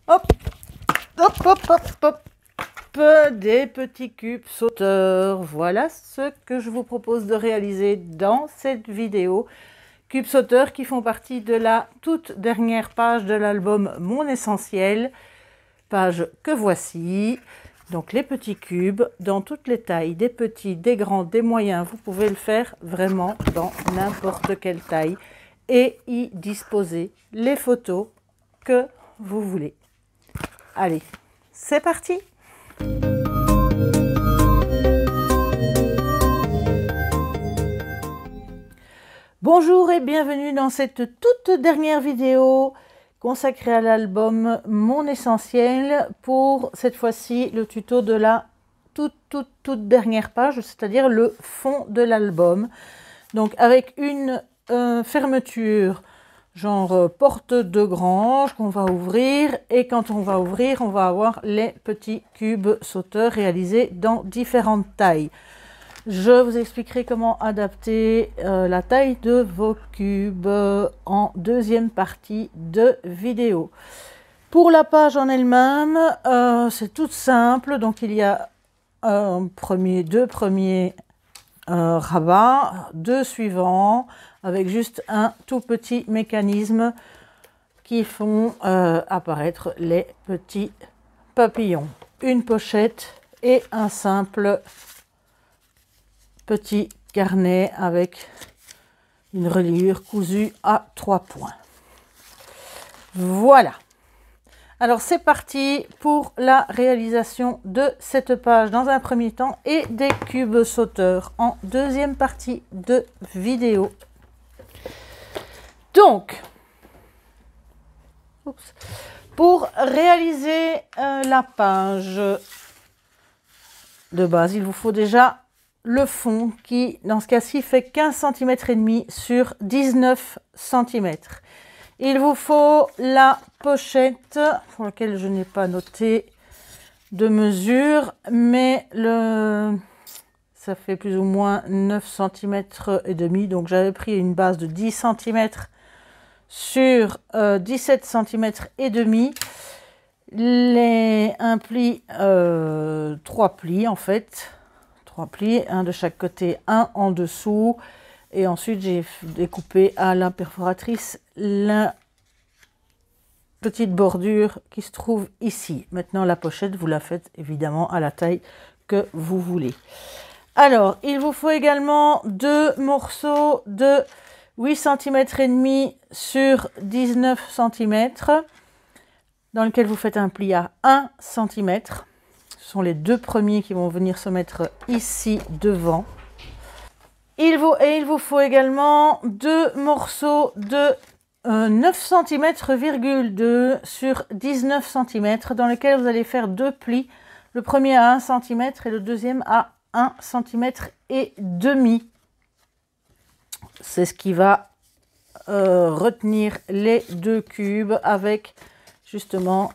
Hop, hop, hop, hop, hop. Des petits cubes sauteurs. Voilà ce que je vous propose de réaliser dans cette vidéo. Cubes sauteurs qui font partie de la toute dernière page de l'album Mon Essentiel. Page que voici. Donc les petits cubes dans toutes les tailles, des petits, des grands, des moyens. Vous pouvez le faire vraiment dans n'importe quelle taille et y disposer les photos que vous voulez. Allez, c'est parti! Bonjour et bienvenue dans cette toute dernière vidéo consacrée à l'album Mon Essentiel pour cette fois-ci le tuto de la toute dernière page, c'est-à-dire le fond de l'album. Donc avec une fermeture genre porte de grange qu'on va ouvrir, et quand on va ouvrir, on va avoir les petits cubes sauteurs réalisés dans différentes tailles. Je vous expliquerai comment adapter la taille de vos cubes en deuxième partie de vidéo. Pour la page en elle-même, c'est tout simple. Donc il y a deux premiers rabats, deux suivants, avec juste un tout petit mécanisme qui font apparaître les petits papillons. Une pochette et un simple petit carnet avec une reliure cousue à 3 points. Voilà. Alors c'est parti pour la réalisation de cette page dans un premier temps et des cubes sauteurs en deuxième partie de vidéo. Donc, pour réaliser la page de base, il vous faut déjà le fond qui, dans ce cas-ci, fait 15 cm et demi sur 19 cm. Il vous faut la pochette, pour laquelle je n'ai pas noté de mesure, mais ça fait plus ou moins 9 cm et demi. Donc j'avais pris une base de 10 cm sur 17 cm et demi. Un pli, 3 plis en fait. 3 plis, un de chaque côté, un en dessous, et ensuite j'ai découpé à la perforatrice la petite bordure qui se trouve ici. Maintenant la pochette, vous la faites évidemment à la taille que vous voulez. Alors il vous faut également deux morceaux de 8 cm et demi sur 19 cm dans lequel vous faites un pli à 1 cm. Ce sont les deux premiers qui vont venir se mettre ici devant. Il vous faut également deux morceaux de 9 cm,2 sur 19 cm dans lesquels vous allez faire deux plis. Le premier à 1 cm et le deuxième à 1 cm et demi. C'est ce qui va retenir les deux cubes avec justement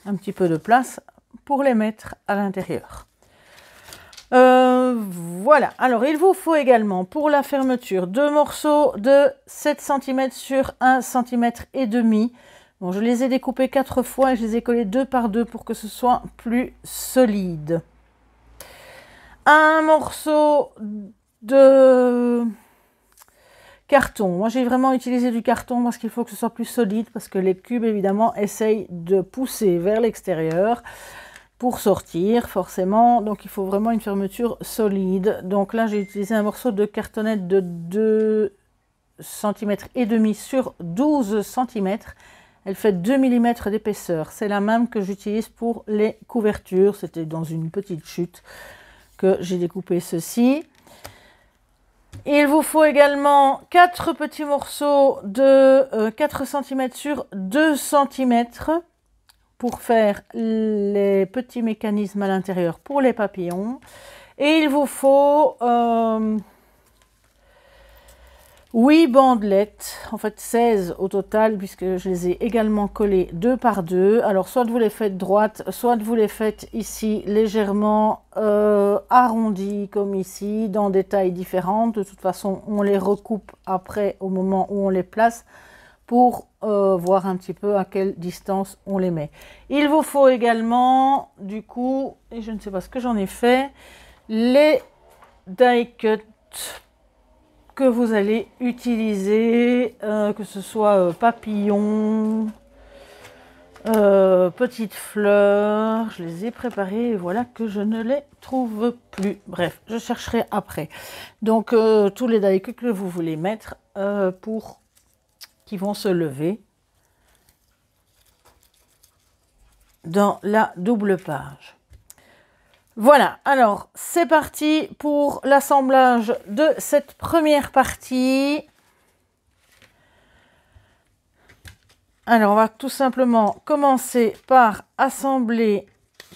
un petit peu de place pour les mettre à l'intérieur. Voilà, alors il vous faut également pour la fermeture deux morceaux de 7 cm sur 1 cm et demi. Bon, je les ai découpés 4 fois et je les ai collés 2 par 2 pour que ce soit plus solide. Un morceau de carton. Moi j'ai vraiment utilisé du carton parce qu'il faut que ce soit plus solide, parce que les cubes évidemment essayent de pousser vers l'extérieur pour sortir forcément, donc il faut vraiment une fermeture solide. Donc là j'ai utilisé un morceau de cartonnette de 2 cm et demi sur 12 cm. Elle fait 2 mm d'épaisseur. C'est la même que j'utilise pour les couvertures. C'était dans une petite chute que j'ai découpé ceci. Il vous faut également 4 petits morceaux de 4 cm sur 2 cm pour faire les petits mécanismes à l'intérieur pour les papillons. Et il vous faut 8 bandelettes, en fait 16 au total, puisque je les ai également collées 2 par 2. Alors soit vous les faites droites, soit vous les faites ici légèrement arrondies comme ici, dans des tailles différentes. De toute façon, on les recoupe après au moment où on les place pour voir un petit peu à quelle distance on les met. Il vous faut également, du coup, et je ne sais pas ce que j'en ai fait, les die cut que vous allez utiliser, que ce soit papillon, petites fleurs, je les ai préparées et voilà que je ne les trouve plus. Bref, je chercherai après. Donc tous les die cut que vous voulez mettre pour qui vont se lever dans la double page. Voilà, alors c'est parti pour l'assemblage de cette première partie. Alors on va tout simplement commencer par assembler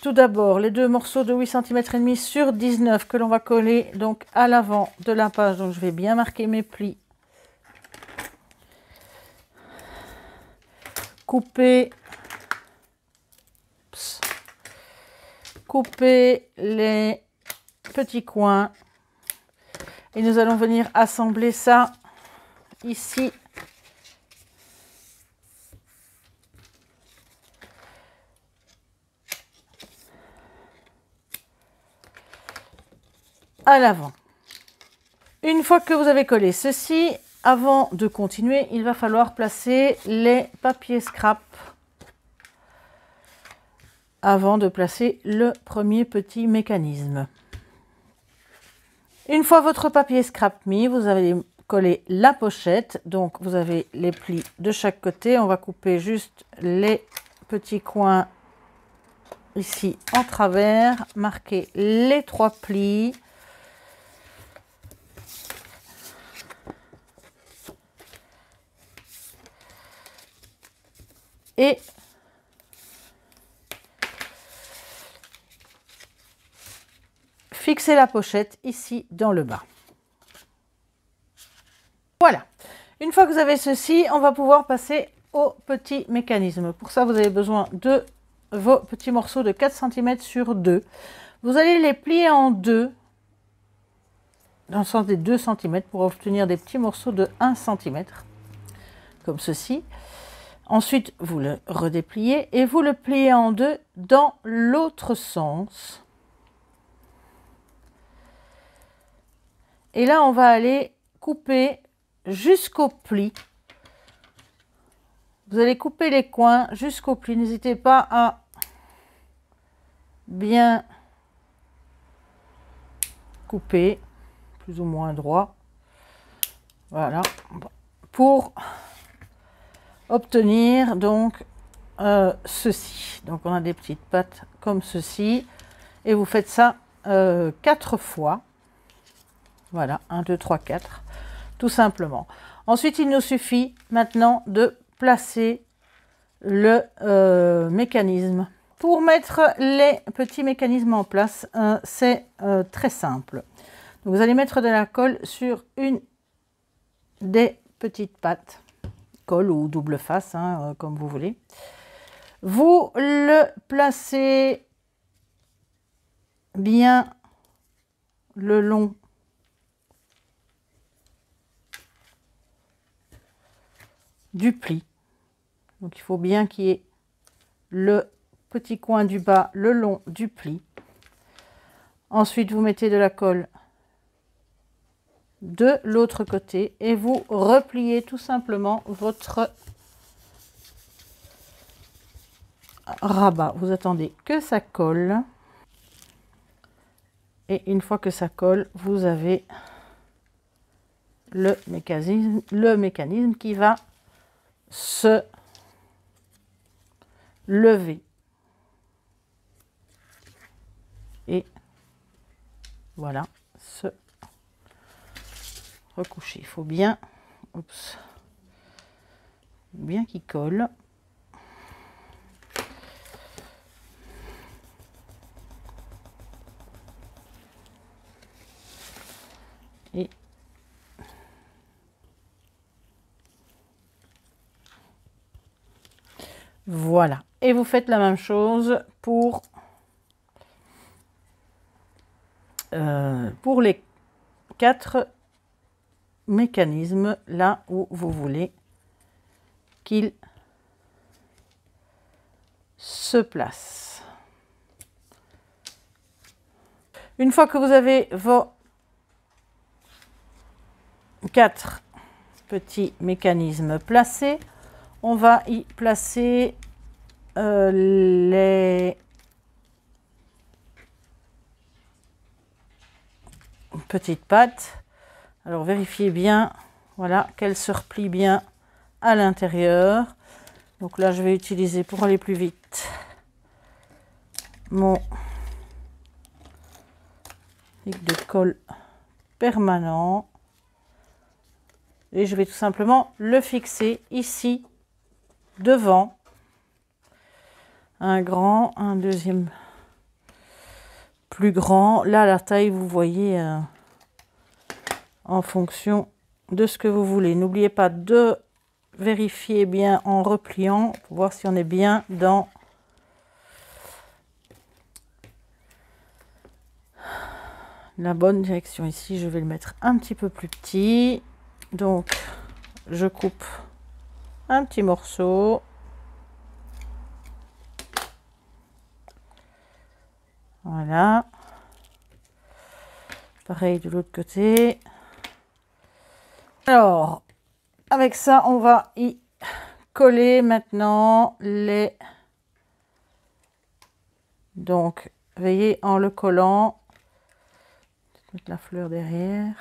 tout d'abord les deux morceaux de 8 cm et demi sur 19 que l'on va coller donc à l'avant de la page. Donc je vais bien marquer mes plis. Couper les petits coins et nous allons venir assembler ça ici à l'avant. Une fois que vous avez collé ceci, avant de continuer, il va falloir placer les papiers scrap avant de placer le premier petit mécanisme. Une fois votre papier scrap mis, vous allez coller la pochette. Donc vous avez les plis de chaque côté. On va couper juste les petits coins ici en travers, marquer les 3 plis. Et fixer la pochette ici dans le bas. Voilà. Une fois que vous avez ceci, on va pouvoir passer au petit mécanisme. Pour ça, vous avez besoin de vos petits morceaux de 4 cm sur 2. Vous allez les plier en deux, dans le sens des 2 cm, pour obtenir des petits morceaux de 1 cm, comme ceci. Ensuite, vous le redépliez et vous le pliez en deux dans l'autre sens. Et là, on va aller couper jusqu'au pli. Vous allez couper les coins jusqu'au pli. N'hésitez pas à bien couper, plus ou moins droit. Voilà. Pour obtenir donc ceci. Donc on a des petites pattes comme ceci. Et vous faites ça 4 fois. Voilà, 1, 2, 3, 4, tout simplement. Ensuite, il nous suffit maintenant de placer le mécanisme. Pour mettre les petits mécanismes en place, c'est très simple. Donc, vous allez mettre de la colle sur une des petites pattes, colle ou double face, hein, comme vous voulez. Vous le placez bien le long du pli. Donc il faut bien qu'il y ait le petit coin du bas le long du pli. Ensuite, vous mettez de la colle de l'autre côté et vous repliez tout simplement votre rabat. Vous attendez que ça colle. Et une fois que ça colle, vous avez le mécanisme qui va se lever et voilà, se recoucher. Il faut bien, bien qu'il colle. Et voilà. Et vous faites la même chose pour les 4 mécanismes là où vous voulez qu'il se place. Une fois que vous avez vos 4 petits mécanismes placés, on va y placer les petites pattes. Alors vérifiez bien, voilà, qu'elles se replient bien à l'intérieur. Donc là, je vais utiliser pour aller plus vite mon fil de colle permanent. Et je vais tout simplement le fixer ici, devant. Un grand, un deuxième plus grand. Là, la taille, vous voyez, en fonction de ce que vous voulez. N'oubliez pas de vérifier bien en repliant pour voir si on est bien dans la bonne direction. Ici, je vais le mettre un petit peu plus petit. Donc, je coupe un petit morceau. Voilà. Pareil de l'autre côté. Alors, avec ça, on va y coller maintenant les... Donc, veillez en le collant. Mettre la fleur derrière.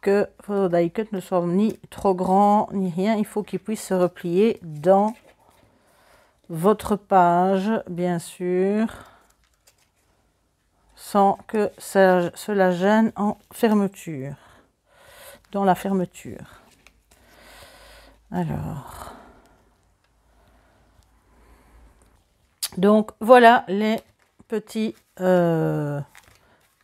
Que vos die cut ne soient ni trop grands ni rien. Il faut qu'ils puissent se replier dans votre page, bien sûr, sans que cela gêne en fermeture, dans la fermeture. Alors, donc voilà les petits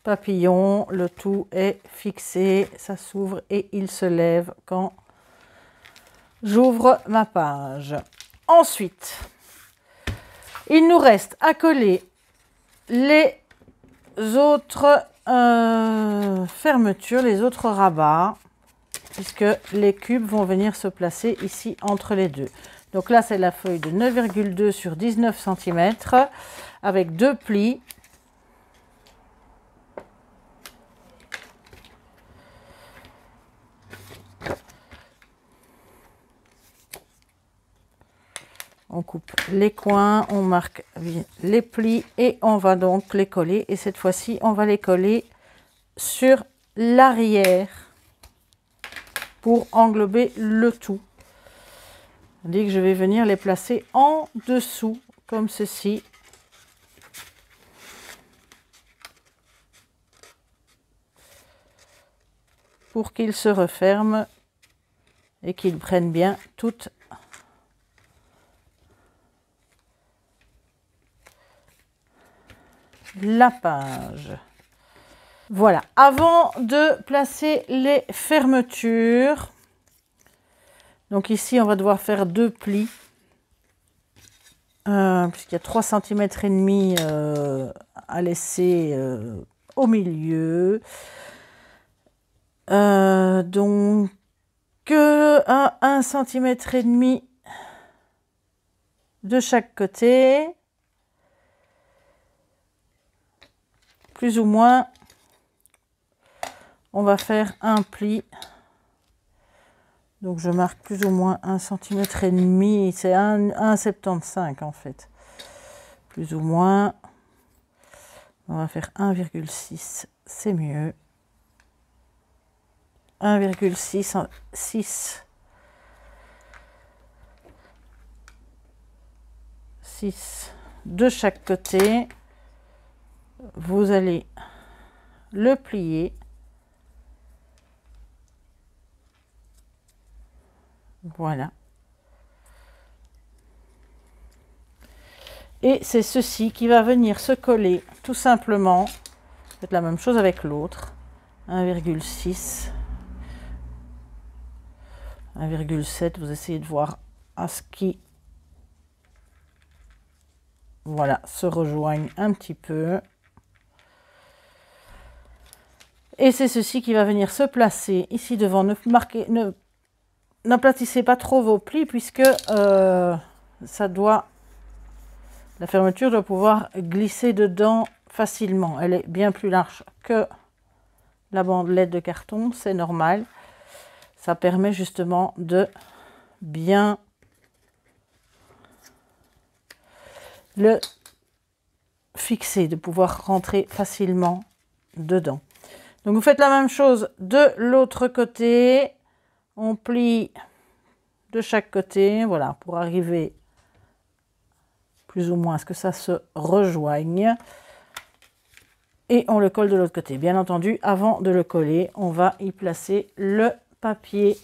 papillon, le tout est fixé, ça s'ouvre et il se lève quand j'ouvre ma page. Ensuite, il nous reste à coller les autres fermetures, les autres rabats, puisque les cubes vont venir se placer ici entre les deux. Donc là, c'est la feuille de 9,2 sur 19 cm avec 2 plis. On coupe les coins, on marque les plis et on va donc les coller. Et cette fois-ci, on va les coller sur l'arrière pour englober le tout. Tandis que je vais venir les placer en dessous, comme ceci. Pour qu'ils se referment et qu'ils prennent bien toute la page. Voilà, avant de placer les fermetures, donc ici on va devoir faire 2 plis puisqu'il y a 3 cm et demi à laisser au milieu, donc à 1 cm et demi de chaque côté, plus ou moins. On va faire un pli, donc je marque plus ou moins 1 cm et demi, c'est 1,75 en fait, plus ou moins. On va faire 1,6, c'est mieux. 1,6 de chaque côté. Vous allez le plier. Voilà. Et c'est ceci qui va venir se coller tout simplement. Faites la même chose avec l'autre. 1,6. 1,7. Vous essayez de voir à ce qui, voilà, se rejoignent un petit peu. Et c'est ceci qui va venir se placer ici devant. Ne n'aplatissez pas trop vos plis puisque la fermeture doit pouvoir glisser dedans facilement. Elle est bien plus large que la bandelette de carton, c'est normal. Ça permet justement de bien le fixer, de pouvoir rentrer facilement dedans. Donc vous faites la même chose de l'autre côté. On plie de chaque côté, voilà, pour arriver plus ou moins à ce que ça se rejoigne. Et on le colle de l'autre côté. Bien entendu, avant de le coller, on va y placer le papier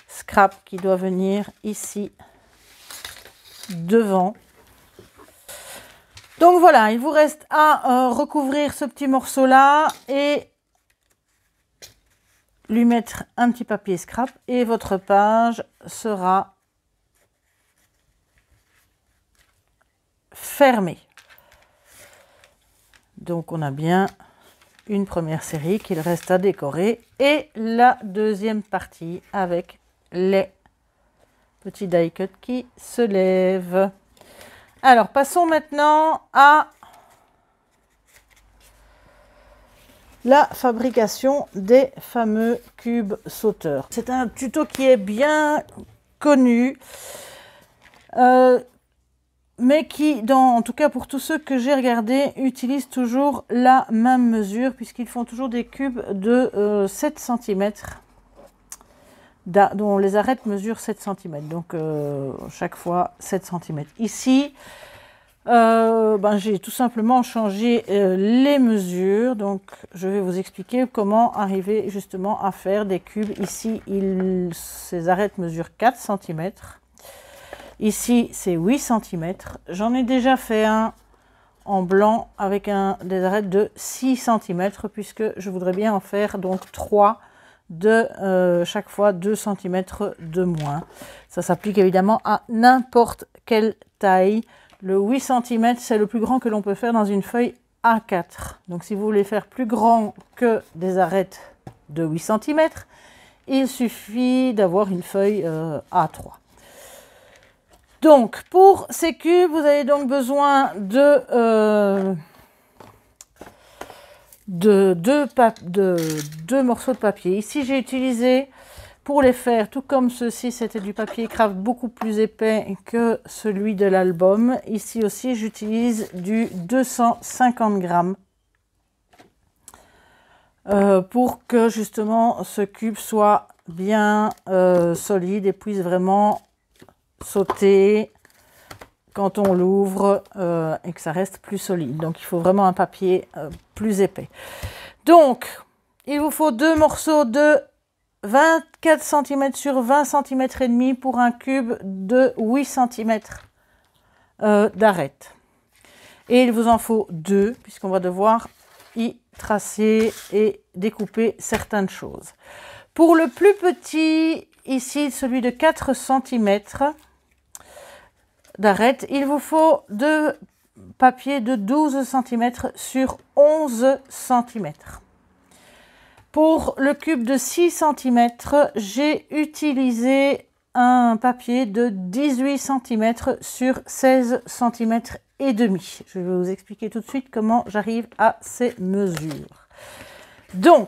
scrap qui doit venir ici devant. Donc voilà, il vous reste à recouvrir ce petit morceau là et lui mettre un petit papier scrap et votre page sera fermée. Donc on a bien une première série qu'il reste à décorer et la deuxième partie avec les petits die cuts qui se lèvent. Alors passons maintenant à la fabrication des fameux cubes sauteurs. C'est un tuto qui est bien connu, mais qui, en tout cas pour tous ceux que j'ai regardés, utilisent toujours la même mesure, puisqu'ils font toujours des cubes de 7 cm, dont les arêtes mesurent 7 cm, donc chaque fois 7 cm. Ici, j'ai tout simplement changé les mesures, donc je vais vous expliquer comment arriver justement à faire des cubes. Ici, ces arêtes mesurent 4 cm. Ici, c'est 8 cm. J'en ai déjà fait un en blanc avec des arêtes de 6 cm, puisque je voudrais bien en faire donc 3 de chaque fois 2 cm de moins. Ça s'applique évidemment à n'importe quelle taille. Le 8 cm, c'est le plus grand que l'on peut faire dans une feuille A4. Donc si vous voulez faire plus grand que des arêtes de 8 cm, il suffit d'avoir une feuille A3. Donc, pour ces cubes, vous avez donc besoin de deux morceaux de papier. Ici, j'ai utilisé, pour les faire, tout comme ceci, c'était du papier craft beaucoup plus épais que celui de l'album. Ici aussi, j'utilise du 250 grammes pour que justement ce cube soit bien solide et puisse vraiment sauter quand on l'ouvre et que ça reste plus solide. Donc il faut vraiment un papier plus épais. Donc il vous faut deux morceaux de 24 cm sur 20 cm et demi pour un cube de 8 cm d'arête. Et il vous en faut deux puisqu'on va devoir y tracer et découper certaines choses. Pour le plus petit, ici celui de 4 cm d'arête, il vous faut deux papiers de 12 cm sur 11 cm. Pour le cube de 6 cm, j'ai utilisé un papier de 18 cm sur 16 cm et demi. Je vais vous expliquer tout de suite comment j'arrive à ces mesures. Donc,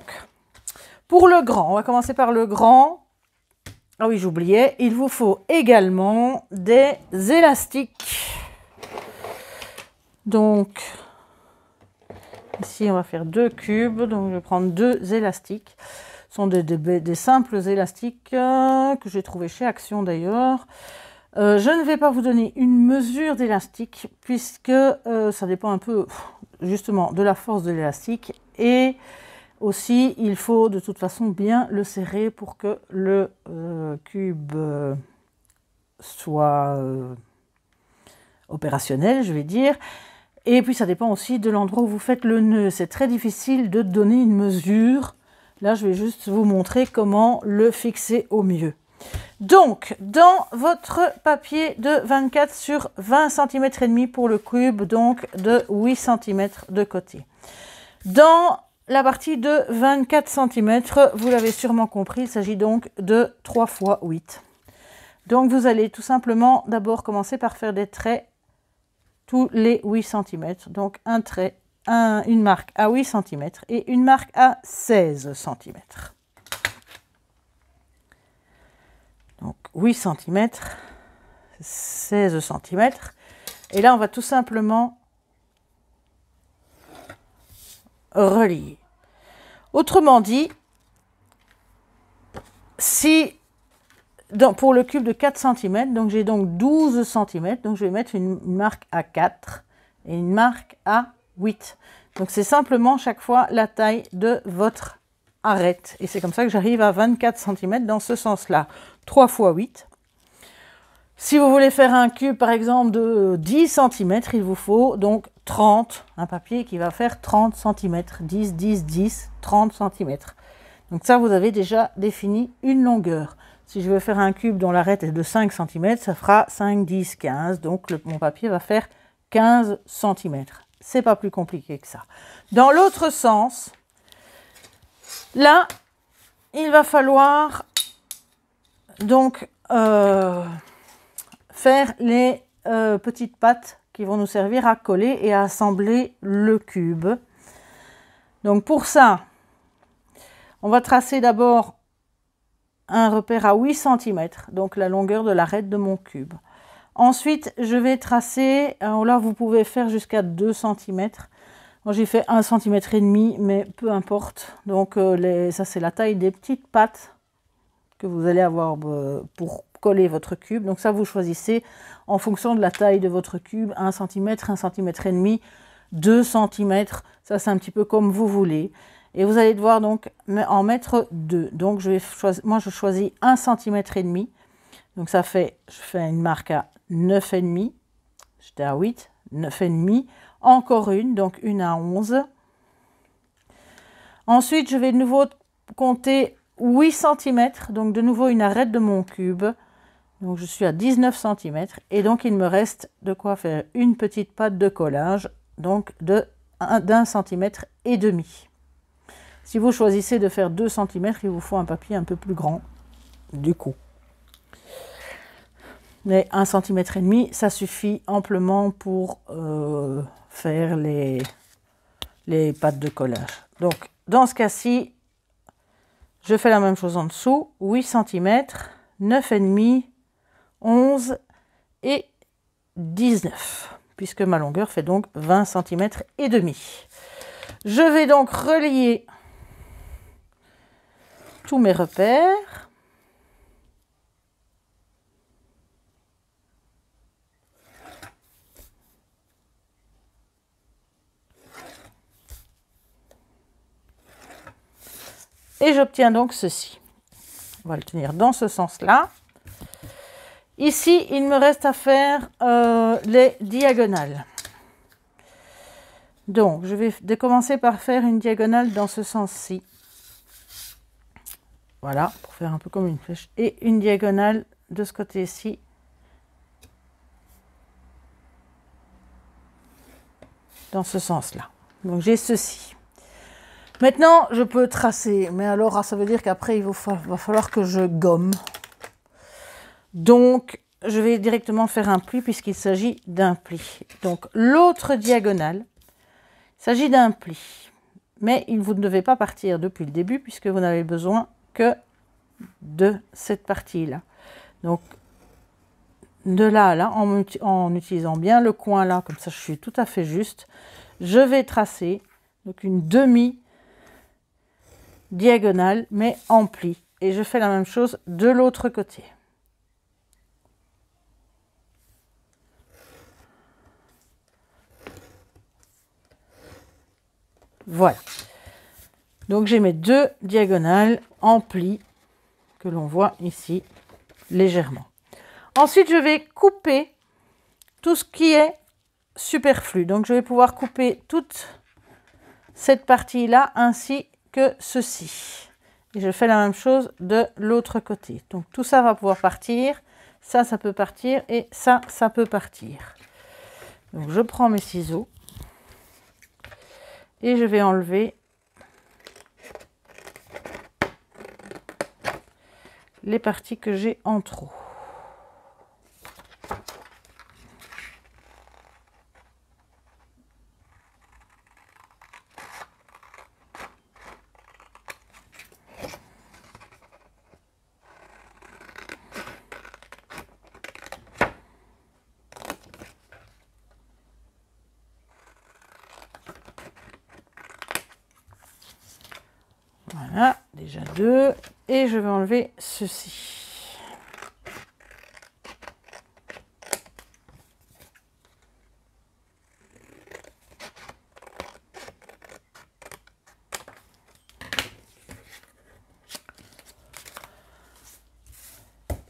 pour le grand, on va commencer par le grand. Ah oui, j'oubliais, il vous faut également des élastiques. Donc, ici, on va faire deux cubes. Donc, je vais prendre deux élastiques. Ce sont des simples élastiques que j'ai trouvé chez Action d'ailleurs. Je ne vais pas vous donner une mesure d'élastique puisque ça dépend un peu justement de la force de l'élastique et aussi, il faut de toute façon bien le serrer pour que le cube soit opérationnel, je vais dire. Et puis, ça dépend aussi de l'endroit où vous faites le nœud. C'est très difficile de donner une mesure. Là, je vais juste vous montrer comment le fixer au mieux. Donc, dans votre papier de 24 sur 20 cm et demi pour le cube, donc de 8 cm de côté. Dans la partie de 24 cm. Vous l'avez sûrement compris, il s'agit donc de 3 x 8. Donc vous allez tout simplement d'abord commencer par faire des traits tous les 8 cm. Donc un trait, une marque à 8 cm et une marque à 16 cm. Donc 8 cm, 16 cm. Et là, on va tout simplement relier. Autrement dit, si pour le cube de 4 cm, donc j'ai donc 12 cm, donc je vais mettre une marque à 4 et une marque à 8. Donc c'est simplement chaque fois la taille de votre arête. Et c'est comme ça que j'arrive à 24 cm dans ce sens-là. 3 x 8. Si vous voulez faire un cube, par exemple, de 10 cm, il vous faut donc 30, un papier qui va faire 30 cm, 10, 10, 10, 30 cm. Donc ça, vous avez déjà défini une longueur. Si je veux faire un cube dont l'arête est de 5 cm, ça fera 5, 10, 15. Donc mon papier va faire 15 cm. C'est pas plus compliqué que ça. Dans l'autre sens, là, il va falloir donc faire les petites pattes qui vont nous servir à coller et à assembler le cube. Donc pour ça, on va tracer d'abord un repère à 8 cm, donc la longueur de l'arête de mon cube. Ensuite, je vais tracer, alors là vous pouvez faire jusqu'à 2 cm. Moi j'ai fait 1,5 cm, mais peu importe. Donc ça c'est la taille des petites pattes que vous allez avoir pour coller votre cube. Donc ça vous choisissez en fonction de la taille de votre cube, 1 cm, 1,5 cm, 2 cm, ça c'est un petit peu comme vous voulez. Et vous allez devoir donc en mettre 2. Donc moi je choisis 1,5 cm. Donc ça fait, je fais une marque à 9,5. J'étais à 8, 9,5. Encore une, donc une à 11. Ensuite, je vais de nouveau compter 8 cm. Donc de nouveau une arête de mon cube. Donc je suis à 19 cm. Et donc il me reste de quoi faire une petite patte de collage. Donc d'1,5 cm et demi. Si vous choisissez de faire 2 cm, il vous faut un papier un peu plus grand, du coup. Mais 1,5 cm, ça suffit amplement pour faire les pattes de collage. Donc, dans ce cas-ci, je fais la même chose en dessous. 8 cm, 9,5, 11 et 19, puisque ma longueur fait donc 20 cm et demi. Je vais donc relier tous mes repères. Et j'obtiens donc ceci. On va le tenir dans ce sens-là. Ici, il me reste à faire les diagonales. Donc, je vais commencer par faire une diagonale dans ce sens-ci. Voilà, pour faire un peu comme une flèche. Et une diagonale de ce côté-ci. Dans ce sens-là. Donc j'ai ceci. Maintenant, je peux tracer. Mais alors, ça veut dire qu'après, va falloir que je gomme. Donc, je vais directement faire un pli puisqu'il s'agit d'un pli. Donc, l'autre diagonale, il s'agit d'un pli. Mais vous ne devez pas partir depuis le début puisque vous n'avez besoin que de cette partie-là. Donc, de là à là, en utilisant bien le coin là, comme ça je suis tout à fait juste, je vais tracer donc une demi-diagonale, mais en pli. Et je fais la même chose de l'autre côté. Voilà. Donc j'ai mes deux diagonales en pli que l'on voit ici légèrement. Ensuite, je vais couper tout ce qui est superflu. Donc je vais pouvoir couper toute cette partie-là ainsi que ceci. Et je fais la même chose de l'autre côté. Donc tout ça va pouvoir partir. Ça peut partir et ça peut partir. Donc je prends mes ciseaux et je vais enlever les parties que j'ai en trop. Voilà, déjà 2. Et je vais enlever ceci.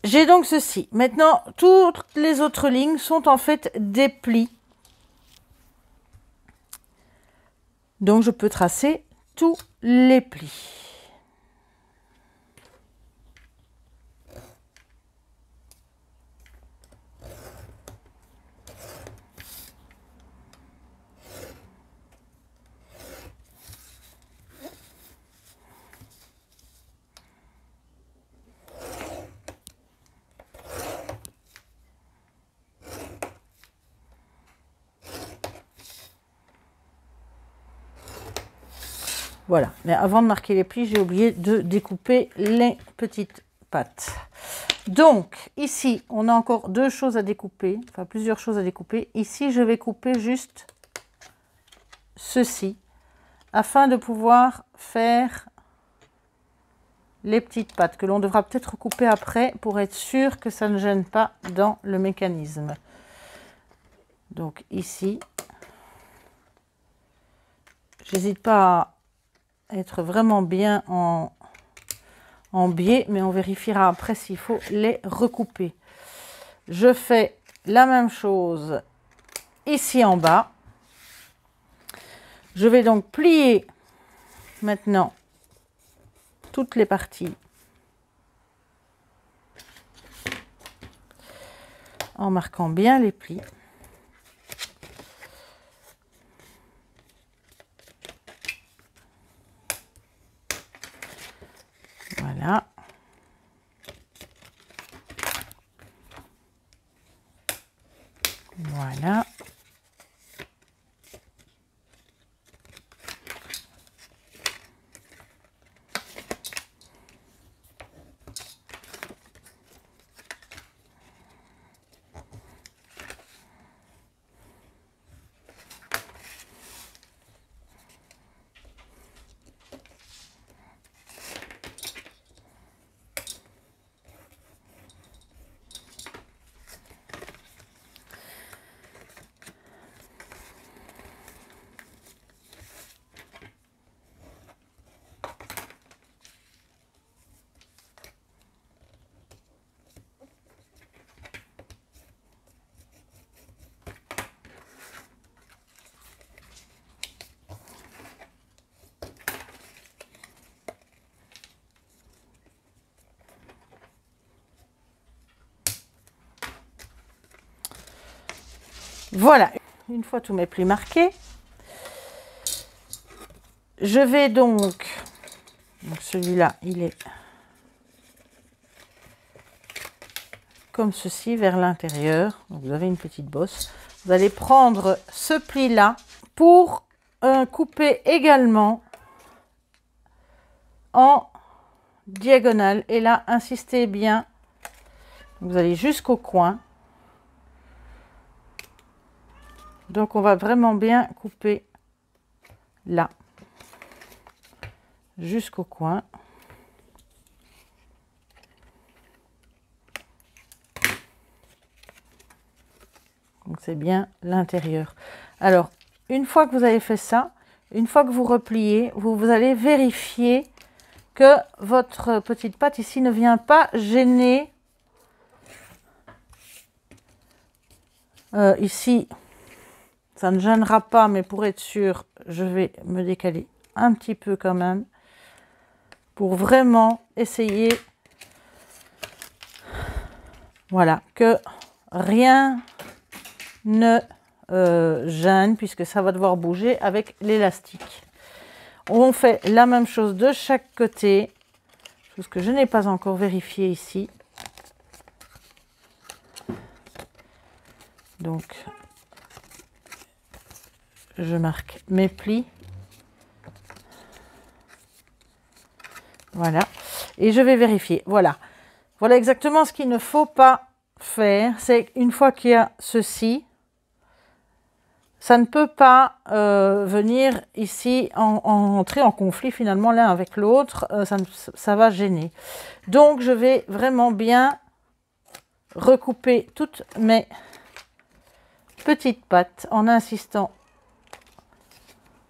J'ai donc ceci. Maintenant, toutes les autres lignes sont en fait des plis. Donc, je peux tracer tous les plis. Voilà, mais avant de marquer les plis, j'ai oublié de découper les petites pattes. Donc, ici, on a encore deux choses à découper, enfin plusieurs choses à découper. Ici, je vais couper juste ceci, afin de pouvoir faire les petites pattes, que l'on devra peut-être couper après, pour être sûr que ça ne gêne pas dans le mécanisme. Donc ici, j'hésite pas à être vraiment bien en biais, mais on vérifiera après s'il faut les recouper. Je fais la même chose ici en bas. Je vais donc plier maintenant toutes les parties en marquant bien les plis. Voilà. Voilà. Voilà, une fois tous mes plis marqués, je vais donc celui-là, il est comme ceci vers l'intérieur. Vous avez une petite bosse. Vous allez prendre ce pli-là pour couper également en diagonale. Et là, insistez bien. Vous allez jusqu'au coin. Donc, on va vraiment bien couper là, jusqu'au coin. Donc, c'est bien l'intérieur. Alors, une fois que vous avez fait ça, une fois que vous repliez, vous allez vérifier que votre petite patte ici ne vient pas gêner. Ici, ça ne gênera pas, mais pour être sûr, je vais me décaler un petit peu quand même pour vraiment essayer, voilà, que rien ne gêne, puisque ça va devoir bouger avec l'élastique. On fait la même chose de chaque côté. chose que je n'ai pas encore vérifié ici. Donc, je marque mes plis. Voilà. Et je vais vérifier. Voilà. Voilà exactement ce qu'il ne faut pas faire. C'est une fois qu'il y a ceci, ça ne peut pas venir ici entrer en conflit finalement l'un avec l'autre. Ça va gêner. Donc, je vais vraiment bien recouper toutes mes petites pattes en insistant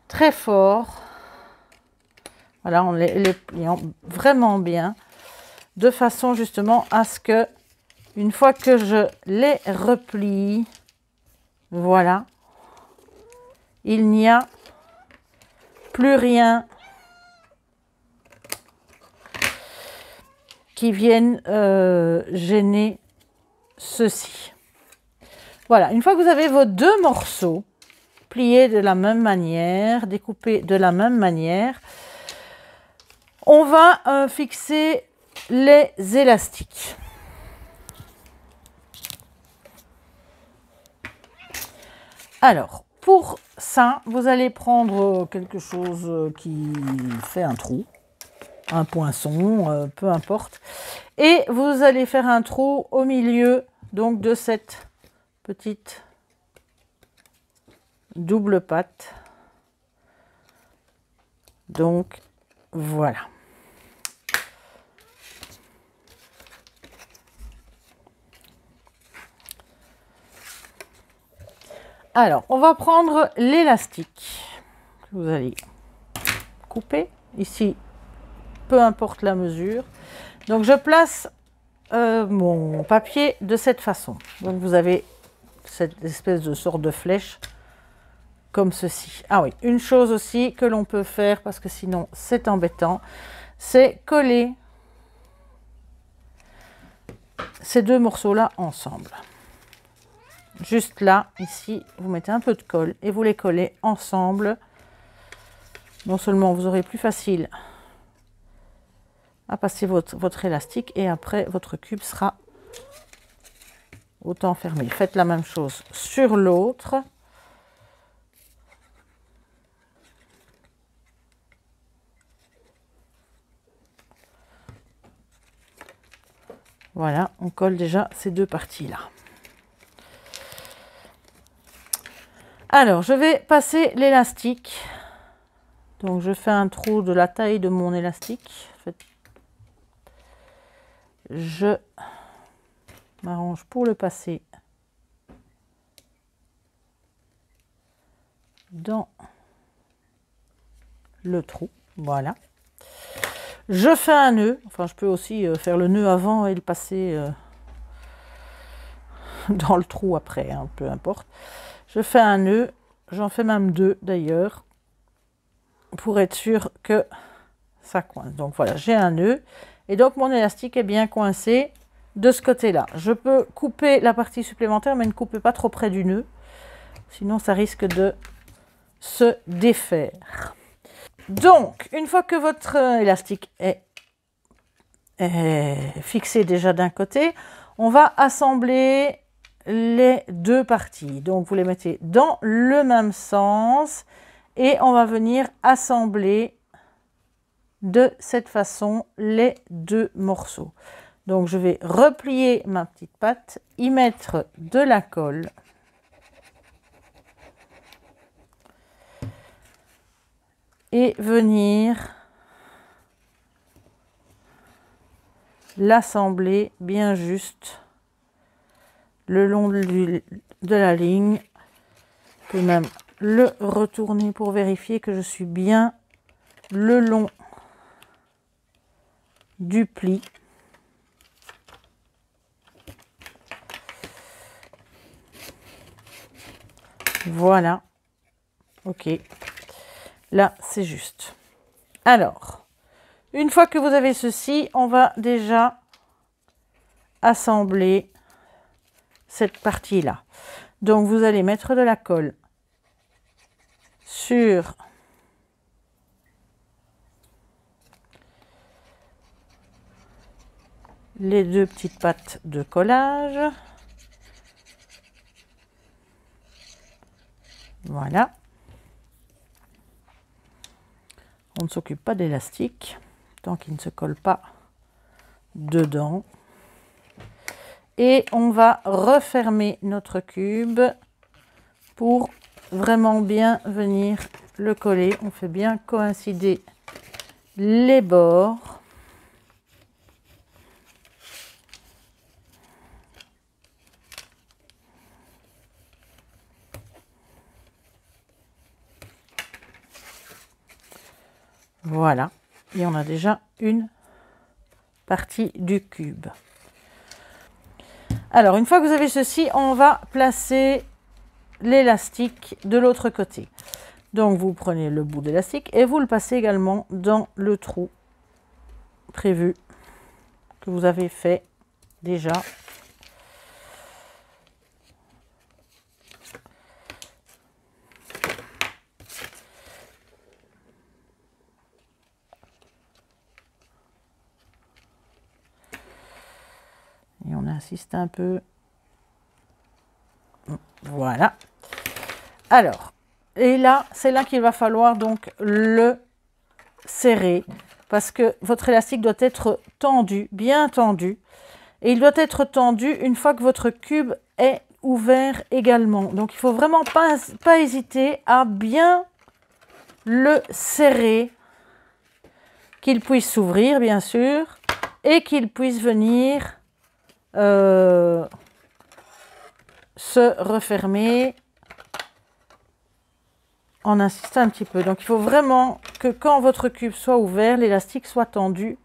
très fort. Voilà, en les pliant vraiment bien, de façon justement à ce que, une fois que je les replie, voilà, il n'y a plus rien qui vienne gêner ceci. Voilà, une fois que vous avez vos deux morceaux pliés de la même manière, découpés de la même manière, on va fixer les élastiques. Alors, pour ça, vous allez prendre quelque chose qui fait un trou, un poinçon, peu importe, et vous allez faire un trou au milieu donc de cette petite double patte. Donc voilà. Alors, on va prendre l'élastique que vous allez couper ici, peu importe la mesure. Donc, je place mon papier de cette façon. Donc, vous avez cette espèce de sorte de flèche comme ceci. Ah oui, une chose aussi que l'on peut faire, parce que sinon c'est embêtant, c'est coller ces deux morceaux-là ensemble. Juste là, ici, vous mettez un peu de colle et vous les collez ensemble. Non seulement vous aurez plus facile à passer votre élastique et après votre cube sera autant fermé. Faites la même chose sur l'autre. Voilà, on colle déjà ces deux parties-là. Alors, je vais passer l'élastique. Donc, je fais un trou de la taille de mon élastique. En fait, je m'arrange pour le passer dans le trou. Voilà. Je fais un nœud. Enfin, je peux aussi faire le nœud avant et le passer dans le trou après, hein, peu importe. Je fais un nœud. J'en fais même deux d'ailleurs, pour être sûr que ça coince. Donc voilà, j'ai un nœud. Et donc mon élastique est bien coincé de ce côté-là. Je peux couper la partie supplémentaire, mais ne coupez pas trop près du nœud. Sinon, ça risque de se défaire. Donc, une fois que votre élastique est fixé déjà d'un côté, on va assembler les deux parties. Donc, vous les mettez dans le même sens et on va venir assembler de cette façon les deux morceaux. Donc, je vais replier ma petite patte, y mettre de la colle. Et venir l'assembler bien juste le long de la ligne. Je peux même le retourner pour vérifier que je suis bien le long du pli. Voilà. Ok. Là, c'est juste. Alors, une fois que vous avez ceci, on va déjà assembler cette partie-là. Donc, vous allez mettre de la colle sur les deux petites pattes de collage. Voilà. On ne s'occupe pas d'élastique tant qu'il ne se colle pas dedans. Et on va refermer notre cube pour vraiment bien venir le coller. On fait bien coïncider les bords. Voilà, et on a déjà une partie du cube. Alors, une fois que vous avez ceci, on va placer l'élastique de l'autre côté. Donc, vous prenez le bout d'élastique et vous le passez également dans le trou prévu que vous avez fait déjà. Et on insiste un peu. Voilà. Alors, et là, c'est là qu'il va falloir donc le serrer parce que votre élastique doit être tendu, bien tendu. Et il doit être tendu une fois que votre cube est ouvert également. Donc, il ne faut vraiment pas hésiter à bien le serrer, qu'il puisse s'ouvrir, bien sûr, et qu'il puisse venir se refermer en insistant un petit peu. Donc, il faut vraiment que quand votre cube soit ouvert, l'élastique soit tendu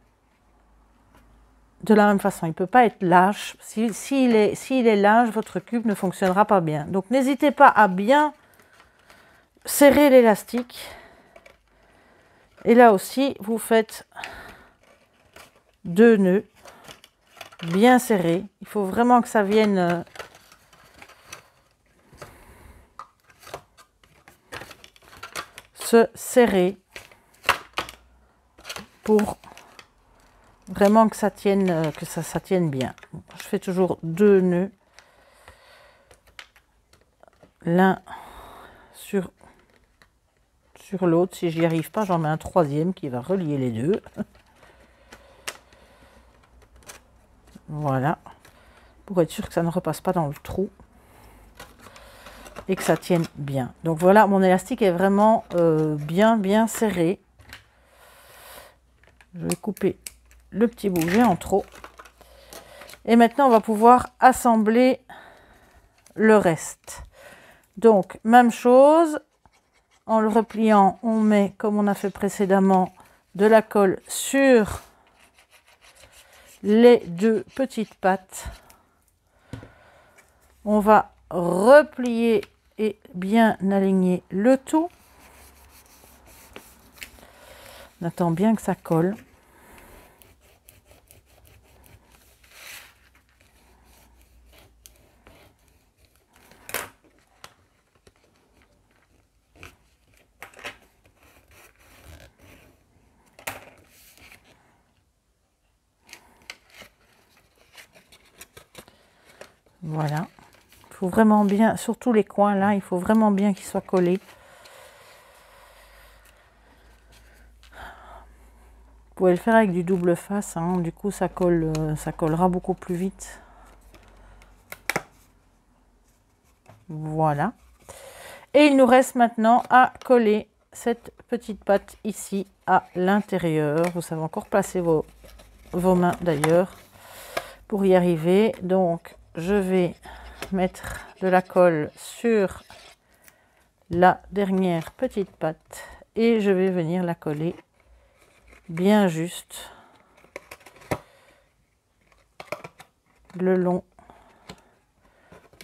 de la même façon. Il ne peut pas être lâche. S'il est lâche, votre cube ne fonctionnera pas bien. Donc, n'hésitez pas à bien serrer l'élastique. Et là aussi, vous faites 2 nœuds bien serrés. Il faut vraiment que ça vienne se serrer pour vraiment que ça tienne, ça tienne bien. Je fais toujours 2 nœuds, l'un sur l'autre. Si j'y arrive pas, j'en mets un troisième qui va relier les deux. Voilà, pour être sûr que ça ne repasse pas dans le trou et que ça tienne bien. Donc voilà, mon élastique est vraiment bien serré. Je vais couper le petit bout que j'ai en trop. Et maintenant, on va pouvoir assembler le reste. Donc, même chose. En le repliant, on met, comme on a fait précédemment, de la colle sur les 2 petites pattes. On va replier et bien aligner le tout. On attend bien que ça colle. Voilà. Il faut vraiment bien, surtout les coins là, il faut vraiment bien qu'ils soient collés. Vous pouvez le faire avec du double face, hein. Du coup ça collera beaucoup plus vite. Voilà. Et il nous reste maintenant à coller cette petite patte ici à l'intérieur. Vous savez encore placer vos mains d'ailleurs pour y arriver. Donc je vais mettre de la colle sur la dernière petite patte et je vais venir la coller bien juste le long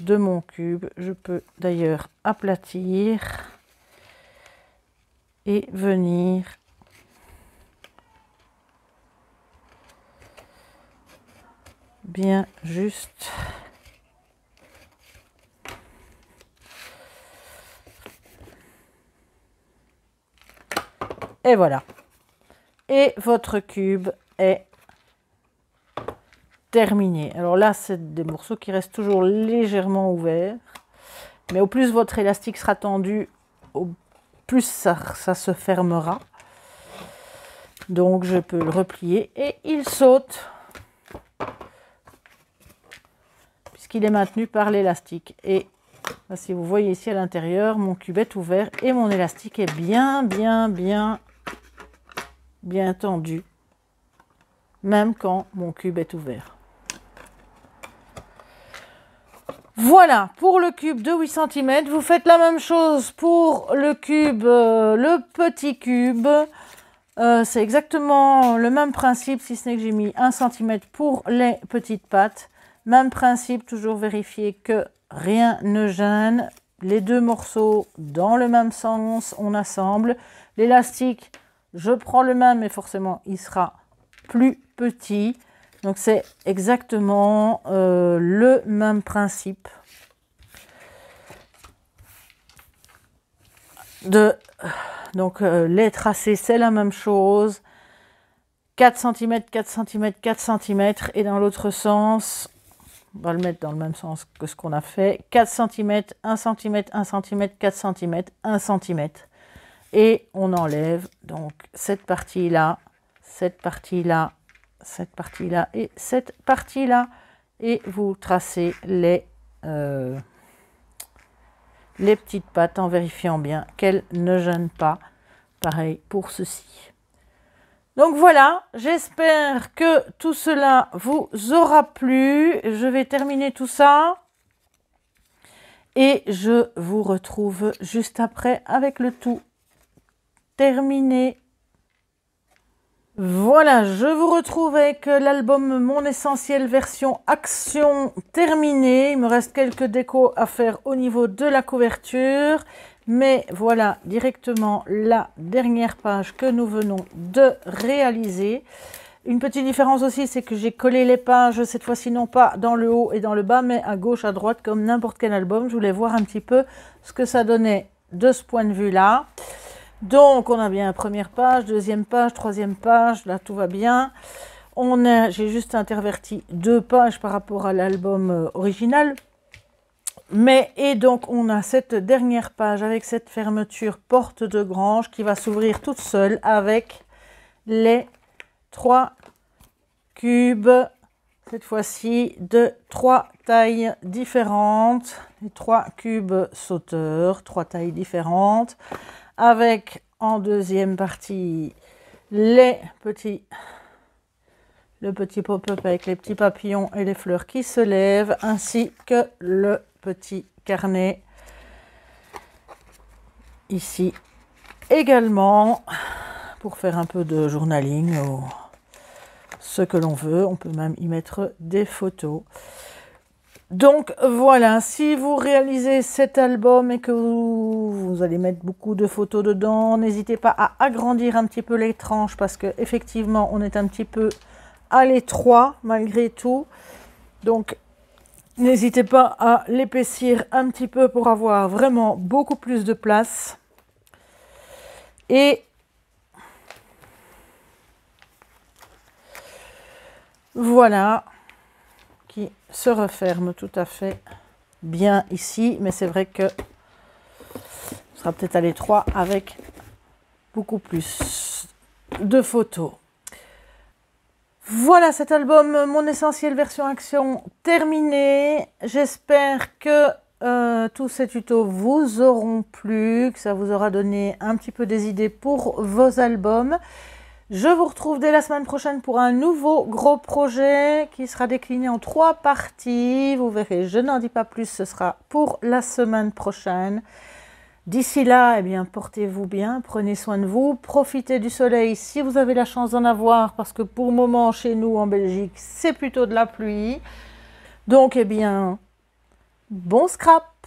de mon cube. Je peux d'ailleurs aplatir et venir bien juste et voilà. Et votre cube est terminé. Alors là, c'est des morceaux qui restent toujours légèrement ouverts. Mais au plus votre élastique sera tendu, au plus ça se fermera. Donc je peux le replier et il saute. Puisqu'il est maintenu par l'élastique. Et là, si vous voyez ici à l'intérieur, mon cube est ouvert et mon élastique est bien tendu. Même quand mon cube est ouvert. Voilà, pour le cube de 8 cm, vous faites la même chose pour le cube, le petit cube. C'est exactement le même principe, si ce n'est que j'ai mis 1 cm pour les petites pattes. Même principe, toujours vérifier que rien ne gêne. Les deux morceaux dans le même sens, on assemble. L'élastique, je prends le même, mais forcément, il sera plus petit. Donc, c'est exactement le même principe. Donc, les tracés, c'est la même chose. 4 cm, 4 cm, 4 cm. Et dans l'autre sens, on va le mettre dans le même sens que ce qu'on a fait. 4 cm, 1 cm, 1 cm, 4 cm, 1 cm. Et on enlève donc cette partie-là, cette partie-là, cette partie-là et cette partie-là. Et vous tracez les petites pattes en vérifiant bien qu'elles ne gênent pas. Pareil pour ceci. Donc voilà, j'espère que tout cela vous aura plu. Je vais terminer tout ça. Et je vous retrouve juste après avec le tout terminé. Voilà, je vous retrouve avec l'album Mon Essentiel version action terminé. Il me reste quelques décos à faire au niveau de la couverture. Mais voilà directement la dernière page que nous venons de réaliser. Une petite différence aussi, c'est que j'ai collé les pages, cette fois-ci non pas dans le haut et dans le bas, mais à gauche, à droite, comme n'importe quel album. Je voulais voir un petit peu ce que ça donnait de ce point de vue-là. Donc, on a bien première page, deuxième page, troisième page, là tout va bien. J'ai juste interverti 2 pages par rapport à l'album original. Et donc, on a cette dernière page avec cette fermeture porte de grange qui va s'ouvrir toute seule avec les 3 cubes, cette fois-ci de 3 tailles différentes, les 3 cubes sauteurs, 3 tailles différentes, avec en deuxième partie le petit pop-up avec les petits papillons et les fleurs qui se lèvent, ainsi que le petit carnet ici également pour faire un peu de journaling ou ce que l'on veut. On peut même y mettre des photos. Donc voilà, si vous réalisez cet album et que vous allez mettre beaucoup de photos dedans, n'hésitez pas à agrandir un petit peu les tranches parce que effectivement on est un petit peu à l'étroit malgré tout. Donc n'hésitez pas à l'épaissir un petit peu pour avoir vraiment beaucoup plus de place. Et voilà, qui se referme tout à fait bien ici. Mais c'est vrai que ce sera peut-être à l'étroit avec beaucoup plus de photos. Voilà cet album Mon Essentiel version action terminé. J'espère que tous ces tutos vous auront plu, que ça vous aura donné un petit peu des idées pour vos albums. Je vous retrouve dès la semaine prochaine pour un nouveau gros projet qui sera décliné en 3 parties. Vous verrez, je n'en dis pas plus, ce sera pour la semaine prochaine. D'ici là, eh bien, portez-vous bien, prenez soin de vous, profitez du soleil si vous avez la chance d'en avoir, parce que pour le moment, chez nous, en Belgique, c'est plutôt de la pluie. Donc, eh bien, bon scrap!